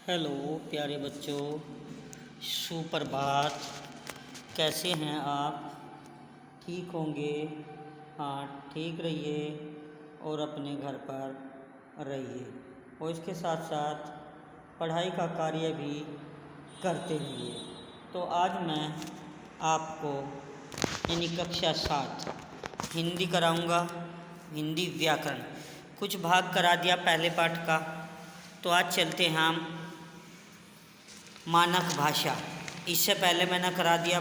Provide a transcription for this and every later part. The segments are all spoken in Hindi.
हेलो प्यारे बच्चों, सुप्रभात। कैसे हैं आप? ठीक होंगे? हाँ, ठीक रहिए और अपने घर पर रहिए और इसके साथ साथ पढ़ाई का कार्य भी करते रहिए। तो आज मैं आपको यानी कक्षा 7 हिंदी कराऊंगा। हिंदी व्याकरण कुछ भाग करा दिया पहले पाठ का। तो आज चलते हैं हम मानक भाषा। इससे पहले मैंने करा दिया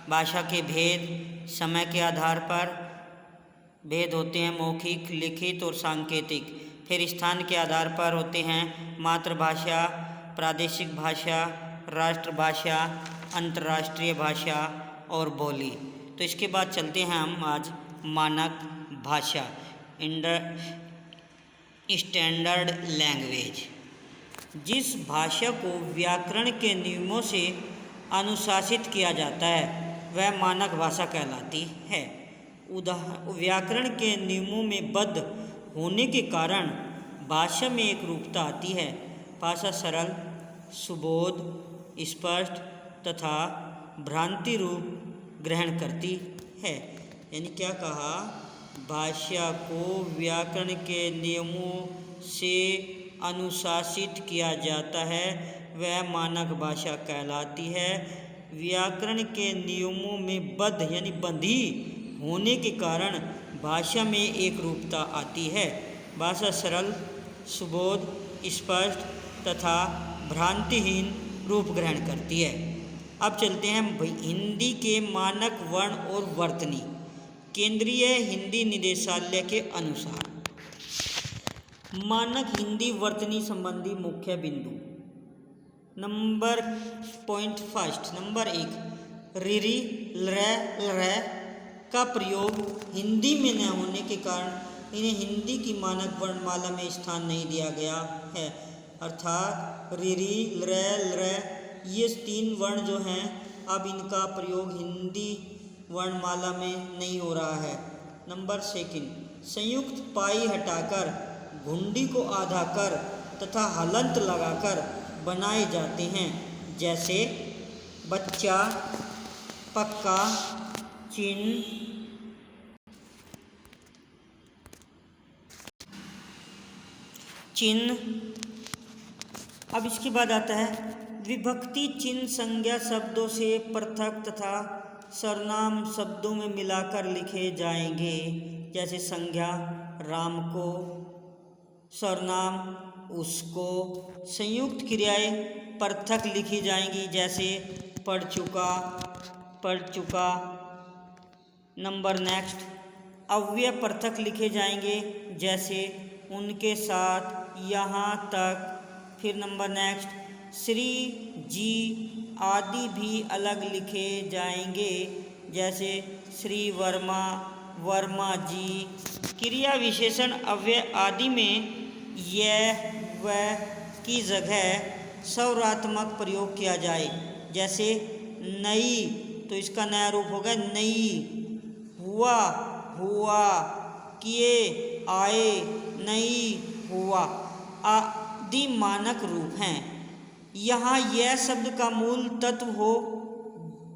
भाषा के भेद। समय के आधार पर भेद होते हैं मौखिक, लिखित और सांकेतिक। फिर स्थान के आधार पर होते हैं मातृभाषा, प्रादेशिक भाषा, राष्ट्रभाषा, अंतर्राष्ट्रीय भाषा और बोली। तो इसके बाद चलते हैं हम आज मानक भाषा, स्टैंडर्ड लैंग्वेज। जिस भाषा को व्याकरण के नियमों से अनुशासित किया जाता है वह मानक भाषा कहलाती है। व्याकरण के नियमों में बद्ध होने के कारण भाषा में एक रूपता आती है। भाषा सरल, सुबोध, स्पष्ट तथा भ्रांति रूप ग्रहण करती है। यानी क्या कहा? भाषा को व्याकरण के नियमों से अनुशासित किया जाता है वह मानक भाषा कहलाती है। व्याकरण के नियमों में बद्ध यानी बंधी होने के कारण भाषा में एक रूपता आती है। भाषा सरल, सुबोध, स्पष्ट तथा भ्रांतिहीन रूप ग्रहण करती है। अब चलते हैं हिंदी के मानक वर्ण और वर्तनी। केंद्रीय हिंदी निदेशालय के अनुसार मानक हिंदी वर्तनी संबंधी मुख्य बिंदु। नंबर 1 रिरी लरै का प्रयोग हिंदी में न होने के कारण इन्हें हिंदी की मानक वर्णमाला में स्थान नहीं दिया गया है। अर्थात रिरी लरै ये 3 वर्ण जो हैं अब इनका प्रयोग हिंदी वर्णमाला में नहीं हो रहा है। नंबर 2 संयुक्त पाई हटाकर घुंडी को आधा कर तथा हलंत लगाकर बनाए जाते हैं। जैसे बच्चा, पक्का, चिन्ह। अब इसके बाद आता है विभक्ति चिन्ह संज्ञा शब्दों से पृथक तथा सर्वनाम शब्दों में मिलाकर लिखे जाएंगे। जैसे संज्ञा राम को, सर्वनाम उसको। संयुक्त क्रियाएं पृथक लिखी जाएंगी। जैसे पढ़ चुका। नंबर नेक्स्ट अव्यय पृथक लिखे जाएंगे। जैसे उनके साथ, यहाँ तक। फिर नंबर नेक्स्ट श्री, जी आदि भी अलग लिखे जाएंगे। जैसे श्री वर्मा जी। क्रिया विशेषण अव्यय आदि में यह वह की जगह सौरात्मक प्रयोग किया जाए। जैसे नई, तो इसका नया रूप होगा नई। हुआ, किए, आए, नहीं हुआ आदि मानक रूप हैं। यहाँ यह शब्द का मूल तत्व हो,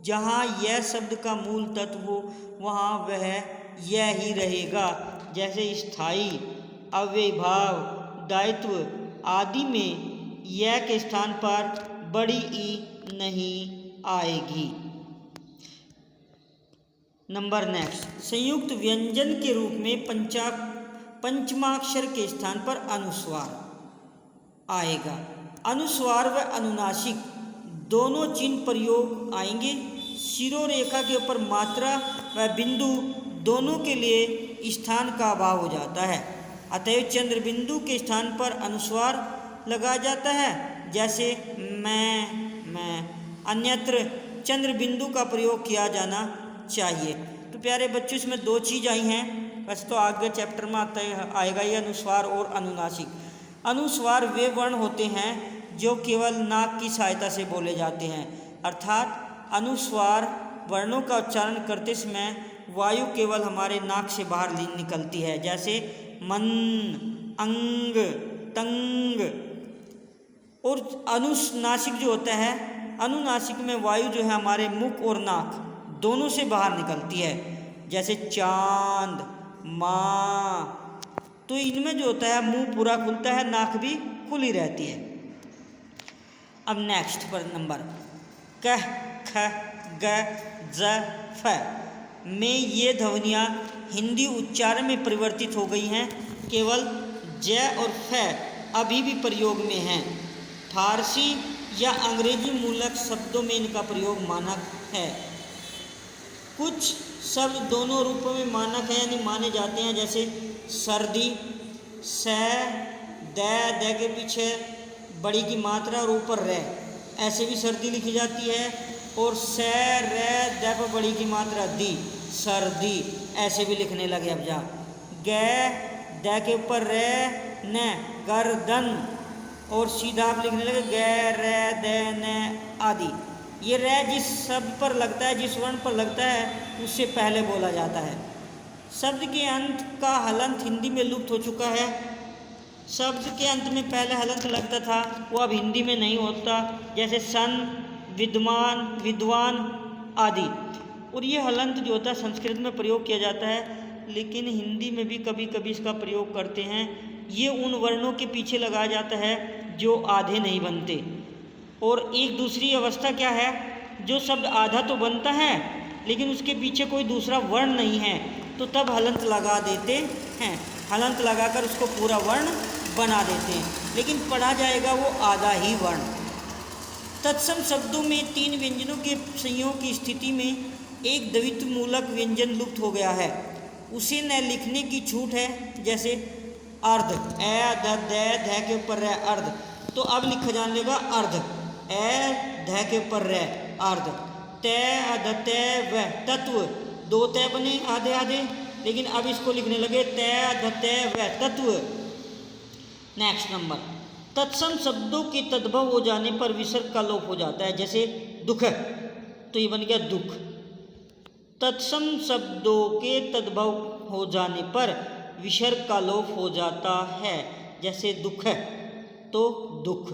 जहाँ यह शब्द का मूल तत्व हो वहाँ वह यह ही रहेगा। जैसे स्थायी, अव्ययीभाव, दायित्व आदि में यह के स्थान पर बड़ी ई नहीं आएगी। नंबर नेक्स्ट संयुक्त व्यंजन के रूप में पंचमाक्षर के स्थान पर अनुस्वार आएगा। अनुस्वार व अनुनासिक दोनों चिन्ह प्रयोग आएंगे। शिरोरेखा के ऊपर मात्रा व बिंदु दोनों के लिए स्थान का अभाव हो जाता है। अतएव चंद्र बिंदु के स्थान पर अनुस्वार लगाया जाता है। जैसे मैं। अन्यत्र चंद्र बिंदु का प्रयोग किया जाना चाहिए। तो प्यारे बच्चों, इसमें 2 चीज़ आई हैं। वैसे तो आगे चैप्टर में आएगा ये अनुस्वार और अनुनासिक। अनुस्वार वे वर्ण होते हैं जो केवल नाक की सहायता से बोले जाते हैं। अर्थात अनुस्वार वर्णों का उच्चारण करते समय वायु केवल हमारे नाक से बाहर निकलती है। जैसे मन, अंग, तंग और अनुनासिक जो होता है, अनुनासिक में वायु जो है हमारे मुख और नाक दोनों से बाहर निकलती है, जैसे चांद, माँ। तो इनमें जो होता है मुंह पूरा खुलता है, नाक भी खुली रहती है। अब नेक्स्ट पर नंबर कह, ख, ग, ज, फ में ये ध्वनियाँ हिंदी उच्चारण में परिवर्तित हो गई हैं। केवल ज और फ अभी भी प्रयोग में हैं। फारसी या अंग्रेजी मूलक शब्दों में इनका प्रयोग मानक है। कुछ शब्द दोनों रूपों में मानक है यानी माने जाते हैं, जैसे सर्दी, स, द के पीछे बड़ी की मात्रा और ऊपर रे, ऐसे भी सर्दी लिखी जाती है। और स, रे, द पर बड़ी की मात्रा दी, सर्दी, ऐसे भी लिखने लगे अब जा। ग, द के ऊपर रे, न, गर्दन, और सीधा आप लिखने लगे ग, रे, द, न आदि। ये रे जिस शब्द पर लगता है, जिस वर्ण पर लगता है, उससे पहले बोला जाता है। शब्द के अंत का हलंत हिंदी में लुप्त हो चुका है। शब्द के अंत में पहले हलंत लगता था, वो अब हिंदी में नहीं होता, जैसे सन, विद्वान, विद्वान आदि। और ये हलंत जो होता है संस्कृत में प्रयोग किया जाता है, लेकिन हिंदी में भी कभी कभी इसका प्रयोग करते हैं। ये उन वर्णों के पीछे लगाया जाता है जो आधे नहीं बनते। और एक दूसरी अवस्था क्या है, जो शब्द आधा तो बनता है लेकिन उसके पीछे कोई दूसरा वर्ण नहीं है, तो तब हलंत लगा देते हैं। हलंत लगाकर उसको पूरा वर्ण बना देते हैं, लेकिन पढ़ा जाएगा वो आधा ही वर्ण। तत्सम शब्दों में 3 व्यंजनों के संयोग की स्थिति में एक द्वित्व मूलक व्यंजन लुप्त हो गया है, उसे न लिखने की छूट है। जैसे अर्ध, ए, द, ध के ऊपर रे, अर्ध, तो अब लिखा जाने लगा अर्ध, ए, ध के ऊपर रे, अर्ध। ते, अध, ते, व, तत्व, 2 ते बने आधे आधे, लेकिन अब इसको लिखने लगे ते, अध, ते, व, तत्व। नेक्स्ट नंबर, तत्सम शब्दों के तद्भव हो जाने पर विसर्ग का लोप हो जाता है। जैसे दुख, तो ये बन गया दुख। तत्सम शब्दों के तद्भव हो जाने पर विसर्ग का लोप हो जाता है। जैसे दुख, तो दुख।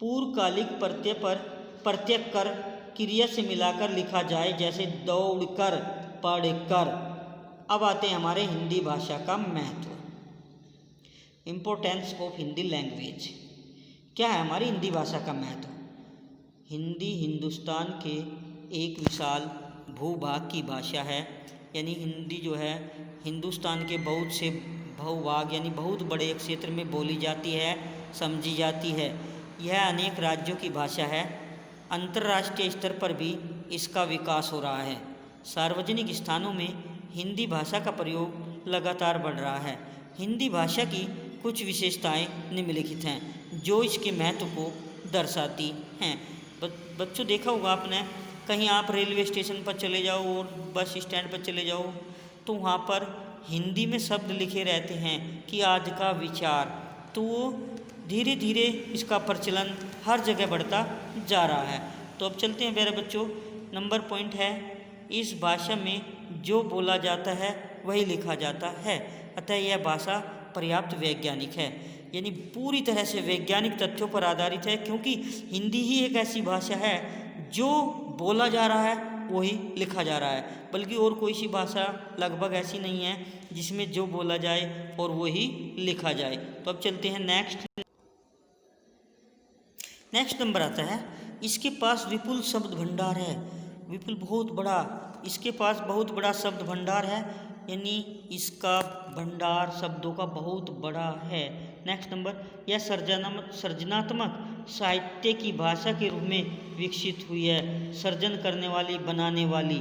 पूर्वकालिक प्रत्यय पर प्रत्यय कर क्रिया से मिलाकर लिखा जाए, जैसे दौड़कर, पढ़कर। अब आते हैं हमारे हिंदी भाषा का महत्व। Importance of Hindi language. क्या है हमारी हिंदी भाषा का महत्व? हिंदी हिंदुस्तान के एक विशाल भूभाग की भाषा है, यानी हिंदी जो है हिंदुस्तान के बहुत से भूभाग यानी बहुत बड़े क्षेत्र में बोली जाती है, समझी जाती है। यह अनेक राज्यों की भाषा है। अंतर्राष्ट्रीय स्तर पर भी इसका विकास हो रहा है। सार्वजनिक स्थानों में हिंदी भाषा का प्रयोग लगातार बढ़ रहा है। हिंदी भाषा की कुछ विशेषताएं निम्नलिखित हैं जो इसके महत्व को दर्शाती हैं। बच्चों, देखा होगा आपने, कहीं आप रेलवे स्टेशन पर चले जाओ और बस स्टैंड पर चले जाओ तो वहाँ पर हिंदी में शब्द लिखे रहते हैं कि आज का विचार। तो वो धीरे धीरे इसका प्रचलन हर जगह बढ़ता जा रहा है। तो अब चलते हैं मेरे बच्चों, नंबर पॉइंट है, इस भाषा में जो बोला जाता है वही लिखा जाता है, अतः यह भाषा पर्याप्त वैज्ञानिक है, यानी पूरी तरह से वैज्ञानिक तथ्यों पर आधारित है। क्योंकि हिंदी ही एक ऐसी भाषा है जो बोला जा रहा है वही लिखा जा रहा है, बल्कि और कोई सी भाषा लगभग ऐसी नहीं है जिसमें जो बोला जाए और वही लिखा जाए। तो अब चलते हैं नेक्स्ट नंबर आता है, इसके पास विपुल शब्द भंडार है। विपुल बहुत बड़ा, इसके पास बहुत बड़ा शब्द भंडार है, यानी इसका भंडार शब्दों का बहुत बड़ा है। नेक्स्ट नंबर, यह सृजनात्मक साहित्य की भाषा के रूप में विकसित हुई है। सृजन करने वाली, बनाने वाली।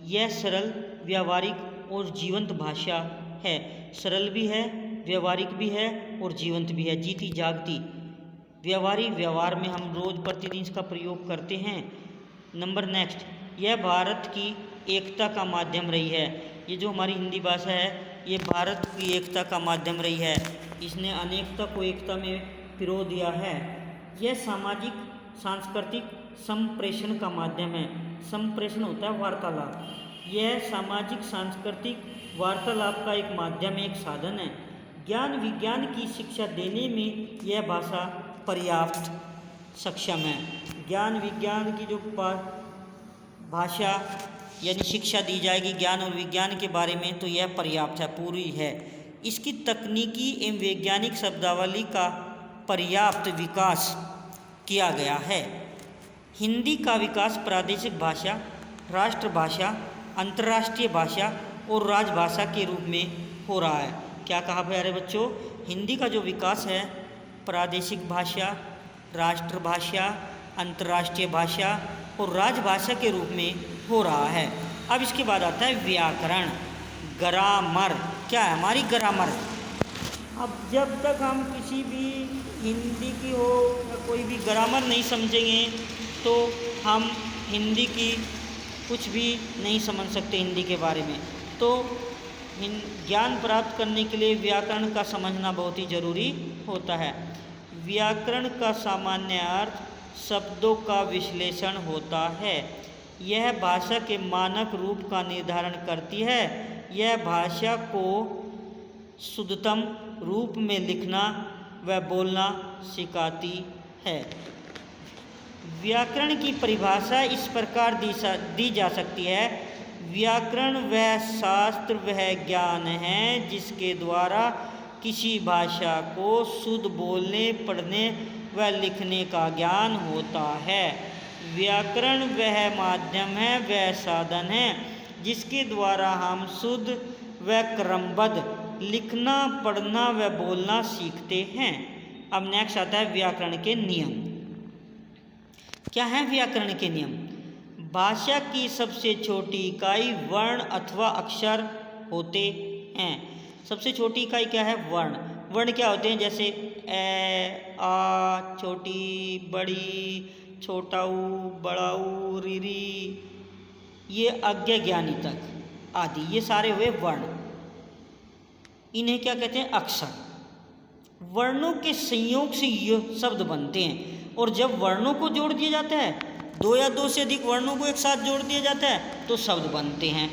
यह सरल, व्यावहारिक और जीवंत भाषा है। सरल भी है, व्यावहारिक भी है और जीवंत भी है, जीती जागती। व्यावहारिक, व्यवहार में हम रोज़ प्रतिदिन इसका प्रयोग करते हैं। नंबर नेक्स्ट, यह भारत की एकता का माध्यम रही है। ये जो हमारी हिंदी भाषा है ये भारत की एकता का माध्यम रही है। इसने अनेकता को एकता में पिरो दिया है। यह सामाजिक सांस्कृतिक संप्रेषण का माध्यम है। संप्रेषण होता है वार्तालाप। यह सामाजिक सांस्कृतिक वार्तालाप का एक माध्यम, एक साधन है। ज्ञान विज्ञान की शिक्षा देने में यह भाषा पर्याप्त सक्षम है। ज्ञान विज्ञान की जो भाषा यानी शिक्षा दी जाएगी ज्ञान और विज्ञान के बारे में, तो यह पर्याप्त है, पूरी है। इसकी तकनीकी एवं वैज्ञानिक शब्दावली का पर्याप्त विकास किया गया है। हिंदी का विकास प्रादेशिक भाषा, राष्ट्रभाषा, अंतर्राष्ट्रीय भाषा और राजभाषा के रूप में हो रहा है। क्या कहा प्यारे बच्चों? हिंदी का जो विकास है प्रादेशिक भाषा, राष्ट्रभाषा, अंतर्राष्ट्रीय भाषा और राजभाषा के रूप में हो रहा है। अब इसके बाद आता है व्याकरण, ग्रामर। क्या है हमारी ग्रामर? अब जब तक हम किसी भी हिंदी की हो या कोई भी ग्रामर नहीं समझेंगे तो हम हिंदी की कुछ भी नहीं समझ सकते हिंदी के बारे में। तो ज्ञान प्राप्त करने के लिए व्याकरण का समझना बहुत ही ज़रूरी होता है। व्याकरण का सामान्य अर्थ शब्दों का विश्लेषण होता है। यह भाषा के मानक रूप का निर्धारण करती है। यह भाषा को शुद्धतम रूप में लिखना व बोलना सिखाती है। व्याकरण की परिभाषा इस प्रकार दी जा सकती है। व्याकरण वह शास्त्र वह ज्ञान है जिसके द्वारा किसी भाषा को शुद्ध बोलने, पढ़ने व लिखने का ज्ञान होता है। व्याकरण वह माध्यम है, वह साधन है जिसके द्वारा हम शुद्ध व क्रमबद्ध लिखना, पढ़ना व बोलना सीखते हैं। अब नेक्स्ट आता है व्याकरण के नियम। क्या है व्याकरण के नियम? भाषा की सबसे छोटी इकाई वर्ण अथवा अक्षर होते हैं। सबसे छोटी इकाई क्या है? वर्ण। वर्ण क्या होते हैं? जैसे ए, आ, छोटी, बड़ी, छोटा ऊ, बड़ा ऊ, रीरी, ये अज्ञे ज्ञानी तक आदि, ये सारे हुए वर्ण। इन्हें क्या कहते हैं? अक्षर। वर्णों के संयोग से ये शब्द बनते हैं। और जब वर्णों को जोड़ दिया जाता है, दो या दो से अधिक वर्णों को एक साथ जोड़ दिया जाता है तो शब्द बनते हैं।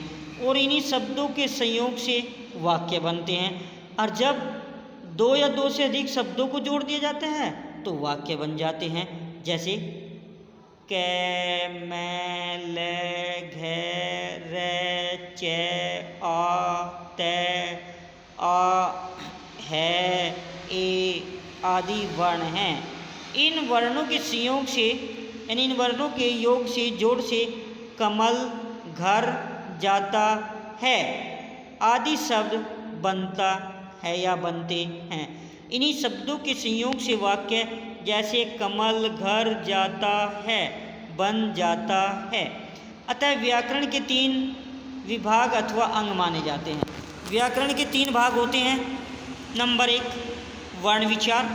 और इन्हीं शब्दों के संयोग से वाक्य बनते हैं। और जब दो या दो से अधिक शब्दों को जोड़ दिया जाता है तो वाक्य बन जाते हैं। जैसे कै, मैं, ले, घे, रे, चे, आ, ते, आ, है, ए आदि वर्ण हैं। इन वर्णों के संयोग से यानी इन वर्णों के योग से, जोड़ से कमल, घर, जाता है आदि शब्द बनता है या बनते हैं। इन्हीं शब्दों के संयोग से वाक्य जैसे कमल, घर, जाता है बन जाता है। अतः व्याकरण के 3 विभाग अथवा अंग माने जाते हैं। व्याकरण के 3 भाग होते हैं। नंबर 1 वर्ण विचार।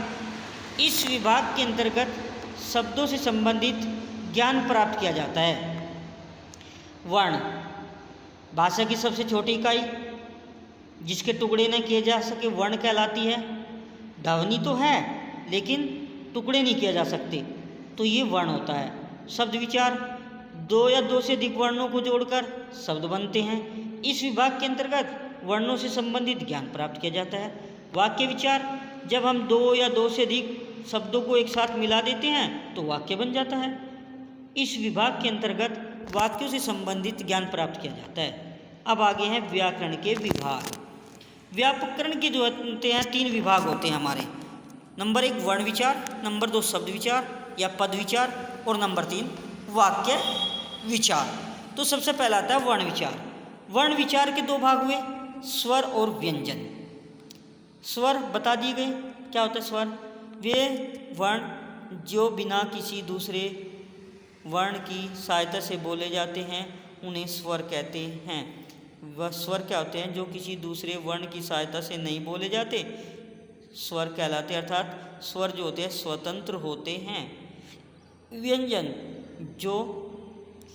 इस विभाग के अंतर्गत शब्दों से संबंधित ज्ञान प्राप्त किया जाता है। वर्ण भाषा की सबसे छोटी इकाई जिसके टुकड़े न किए जा सके वर्ण कहलाती है। ध्वनि तो है लेकिन टुकड़े नहीं किए जा सकते, तो ये वर्ण होता है। शब्द विचार 2 या 2 से अधिक वर्णों को जोड़कर शब्द बनते हैं। इस विभाग के अंतर्गत वर्णों से संबंधित ज्ञान प्राप्त किया जाता है। वाक्य विचार जब हम 2 या 2 से अधिक शब्दों को एक साथ मिला देते हैं तो वाक्य बन जाता है। इस विभाग के अंतर्गत वाक्यों से संबंधित ज्ञान प्राप्त किया जाता है। अब आगे हैं व्याकरण के विभाग। व्याकरण के जो होते हैं 3 विभाग होते हैं हमारे। नंबर 1 वर्ण विचार, नंबर 2 शब्द विचार या पद विचार और नंबर 3 वाक्य विचार। तो सबसे पहला आता है वर्ण विचार। वर्ण विचार के 2 भाग हुए, स्वर और व्यंजन। स्वर बता दिए गए। क्या होता है स्वर? वे वर्ण जो बिना किसी दूसरे वर्ण की सहायता से बोले जाते हैं उन्हें स्वर कहते हैं। वह स्वर क्या होते हैं? जो किसी दूसरे वर्ण की सहायता से नहीं बोले जाते, स्वर कहलाते, अर्थात स्वर जो होते हैं स्वतंत्र होते हैं। व्यंजन जो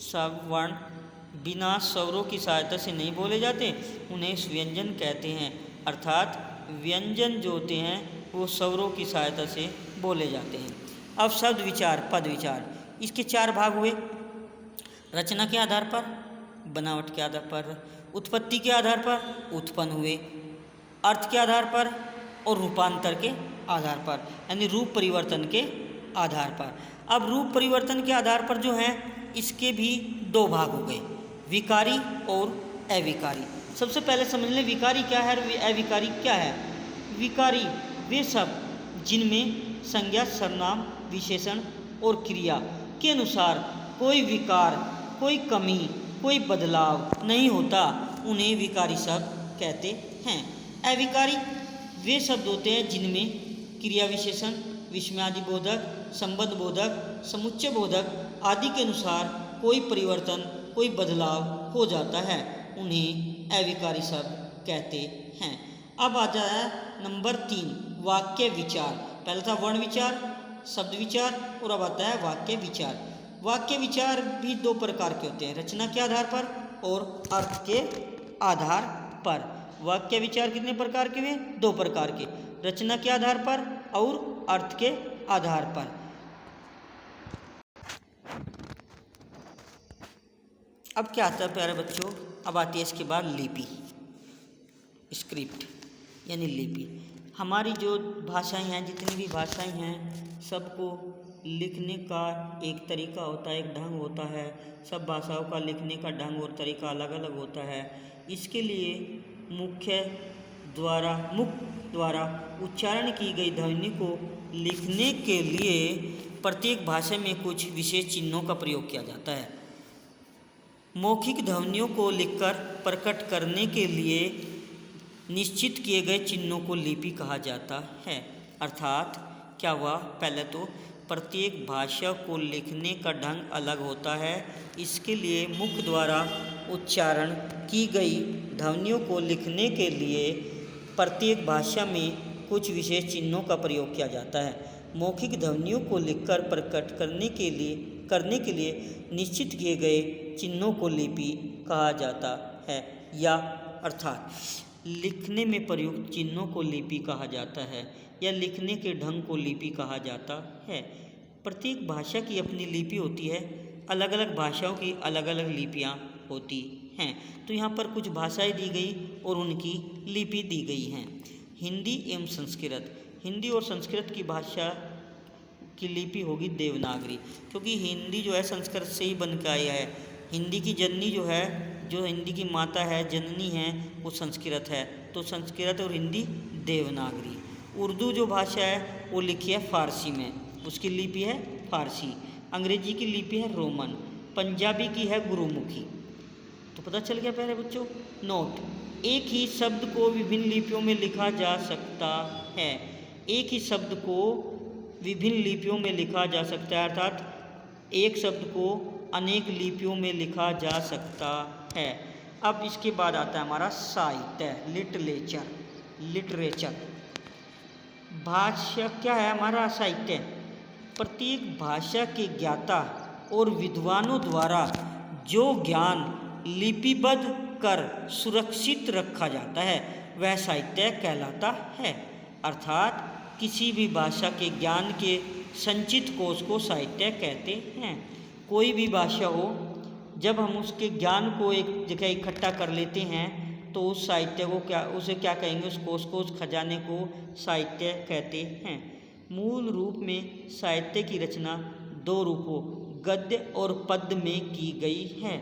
सब वर्ण बिना स्वरों की सहायता से नहीं बोले जाते उन्हें व्यंजन कहते हैं, अर्थात व्यंजन जो होते हैं वो स्वरों की सहायता से बोले जाते हैं। अब शब्द विचार, पद विचार, इसके 4 भाग हुए। रचना के आधार पर, बनावट के आधार पर, उत्पत्ति के आधार पर उत्पन्न हुए, अर्थ के आधार पर और रूपांतर के आधार पर, यानी रूप परिवर्तन के आधार पर। अब रूप परिवर्तन के आधार पर जो है इसके भी दो भाग हो गए, विकारी और अविकारी। सबसे पहले समझ लें विकारी क्या है और अविकारी क्या है। विकारी वे शब्द जिनमें संज्ञा, सर्वनाम, विशेषण और क्रिया के अनुसार कोई विकार, कोई कमी, कोई बदलाव नहीं होता, उन्हें विकारी शब्द कहते हैं। अविकारी वे शब्द होते हैं जिनमें क्रिया विशेषण, विस्मयादि बोधक, संबंध बोधक, समुच्चय बोधक आदि के अनुसार कोई परिवर्तन, कोई बदलाव हो जाता है, उन्हें अविकारी शब्द कहते हैं। अब आ जाए नंबर 3, वाक्य विचार। पहला था वर्ण विचार, शब्द विचार और अब आता है वाक्य विचार। वाक्य विचार भी दो प्रकार के होते हैं, रचना के आधार पर और अर्थ के आधार पर। वाक्य विचार कितने प्रकार के हुए? दो प्रकार के, रचना के आधार पर और अर्थ के आधार पर। अब क्या आता है प्यारे बच्चों, अब आती है इसके बाद लिपि, स्क्रिप्ट यानी लिपि। हमारी जो भाषाएं हैं, जितनी भी भाषाएं हैं, सबको लिखने का एक तरीका होता है, एक ढंग होता है। सब भाषाओं का लिखने का ढंग और तरीका अलग अलग होता है। इसके लिए मुख द्वारा उच्चारण की गई ध्वनि को लिखने के लिए प्रत्येक भाषा में कुछ विशेष चिन्हों का प्रयोग किया जाता है। मौखिक ध्वनियों को लिखकर प्रकट करने के लिए निश्चित किए गए चिन्हों को लिपि कहा जाता है। अर्थात क्या हुआ, पहले तो प्रत्येक भाषा को लिखने का ढंग अलग होता है। इसके लिए मुख द्वारा उच्चारण की गई ध्वनियों को लिखने के लिए प्रत्येक भाषा में कुछ विशेष चिन्हों का प्रयोग किया जाता है। मौखिक ध्वनियों को लिखकर प्रकट करने के लिए निश्चित किए गए चिन्हों को लिपि कहा जाता है, या अर्थात लिखने में प्रयुक्त चिन्हों को लिपि कहा जाता है या लिखने के ढंग को लिपि कहा जाता है। प्रत्येक भाषा की अपनी लिपि होती है, अलग अलग भाषाओं की अलग अलग लिपियाँ होती हैं। तो यहाँ पर कुछ भाषाएं दी गई और उनकी लिपि दी गई हैं। हिंदी एवं संस्कृत, हिंदी और संस्कृत की भाषा की लिपि होगी देवनागरी, क्योंकि हिंदी जो है संस्कृत से ही बन के आया है। हिंदी की जननी जो है, जो हिंदी की माता है, जननी है, वो संस्कृत है, तो संस्कृत और हिंदी देवनागरी। उर्दू जो भाषा है वो लिखी है फारसी में, उसकी लिपि है फारसी। अंग्रेजी की लिपि है रोमन। पंजाबी की है गुरुमुखी। तो पता चल गया प्यारे बच्चों। नोट, एक ही शब्द को विभिन्न लिपियों में लिखा जा सकता है। एक ही शब्द को विभिन्न लिपियों में लिखा जा सकता है, अर्थात एक शब्द को अनेक लिपियों में लिखा जा सकता है। अब इसके बाद आता है हमारा साहित्य, लिटरेचर। भाषा क्या है हमारा साहित्य? प्रत्येक भाषा के ज्ञाता और विद्वानों द्वारा जो ज्ञान लिपिबद्ध कर सुरक्षित रखा जाता है वह साहित्य कहलाता है। अर्थात किसी भी भाषा के ज्ञान के संचित कोश को साहित्य कहते हैं। कोई भी भाषा हो, जब हम उसके ज्ञान को एक जगह इकट्ठा कर लेते हैं तो उस साहित्य को उसे क्या कहेंगे? उस कोश को, उस खजाने को साहित्य कहते हैं। मूल रूप में साहित्य की रचना दो रूपों, गद्य और पद्य में की गई है,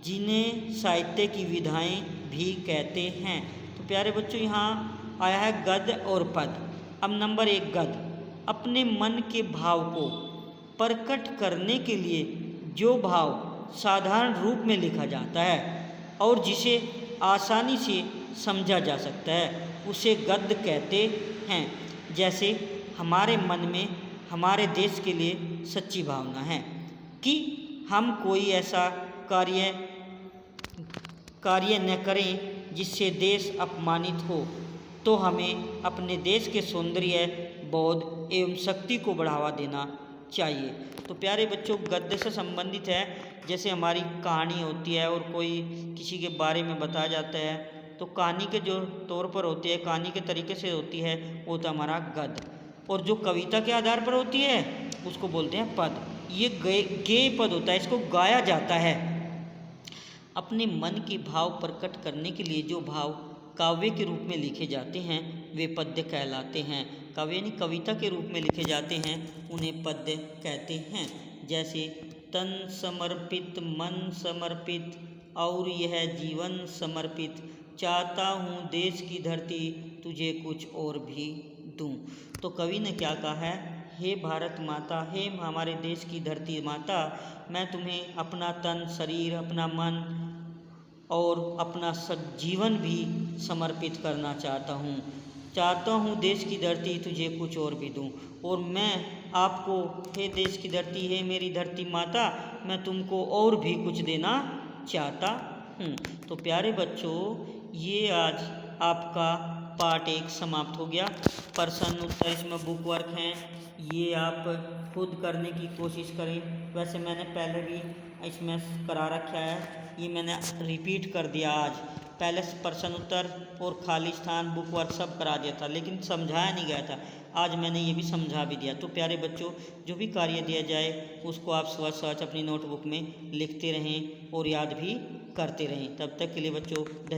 जिन्हें साहित्य की विधाएं भी कहते हैं। तो प्यारे बच्चों, यहाँ आया है गद्य और पद्य। अब नंबर 1 गद्य। अपने मन के भाव को प्रकट करने के लिए जो भाव साधारण रूप में लिखा जाता है और जिसे आसानी से समझा जा सकता है उसे गद्य कहते हैं। जैसे हमारे मन में हमारे देश के लिए सच्ची भावना है कि हम कोई ऐसा कार्य न करें जिससे देश अपमानित हो, तो हमें अपने देश के सौंदर्य, बौद्ध एवं शक्ति को बढ़ावा देना चाहिए। तो प्यारे बच्चों, गद्य से संबंधित है, जैसे हमारी कहानी होती है और कोई किसी के बारे में बताया जाता है तो कहानी के जो तौर पर होती है, कहानी के तरीके से होती है, वो तो हमारा गद्य। और जो कविता के आधार पर होती है उसको बोलते हैं पद। ये गेय पद होता है, इसको गाया जाता है। अपने मन के भाव प्रकट करने के लिए जो भाव काव्य के रूप में लिखे जाते हैं वे पद्य कहलाते हैं। काव्य यानी कविता के रूप में लिखे जाते हैं उन्हें पद्य कहते हैं। जैसे तन समर्पित, मन समर्पित और यह जीवन समर्पित, चाहता हूँ देश की धरती तुझे कुछ और भी दूँ। तो कवि ने क्या कहा है, हे भारत माता, हे हमारे देश की धरती माता, मैं तुम्हें अपना तन, शरीर, अपना मन और अपना सब जीवन भी समर्पित करना चाहता हूँ देश की धरती तुझे कुछ और भी दूँ। और मैं आपको, हे देश की धरती, हे मेरी धरती माता, मैं तुमको और भी कुछ देना चाहता हूँ। तो प्यारे बच्चों, ये आज आपका पार्ट 1 समाप्त हो गया। प्रश्न उत्तर इसमें बुक वर्क हैं, ये आप खुद करने की कोशिश करें। वैसे मैंने पहले भी इसमें करा रखा है, ये मैंने रिपीट कर दिया आज। पहले प्रश्न उत्तर और खाली स्थान, बुक वर्क सब करा दिया था, लेकिन समझाया नहीं गया था। आज मैंने ये भी समझा भी दिया। तो प्यारे बच्चों, जो भी कार्य दिया जाए उसको आप स्वच्छ अपनी नोटबुक में लिखते रहें और याद भी करते रहें। तब तक के लिए बच्चों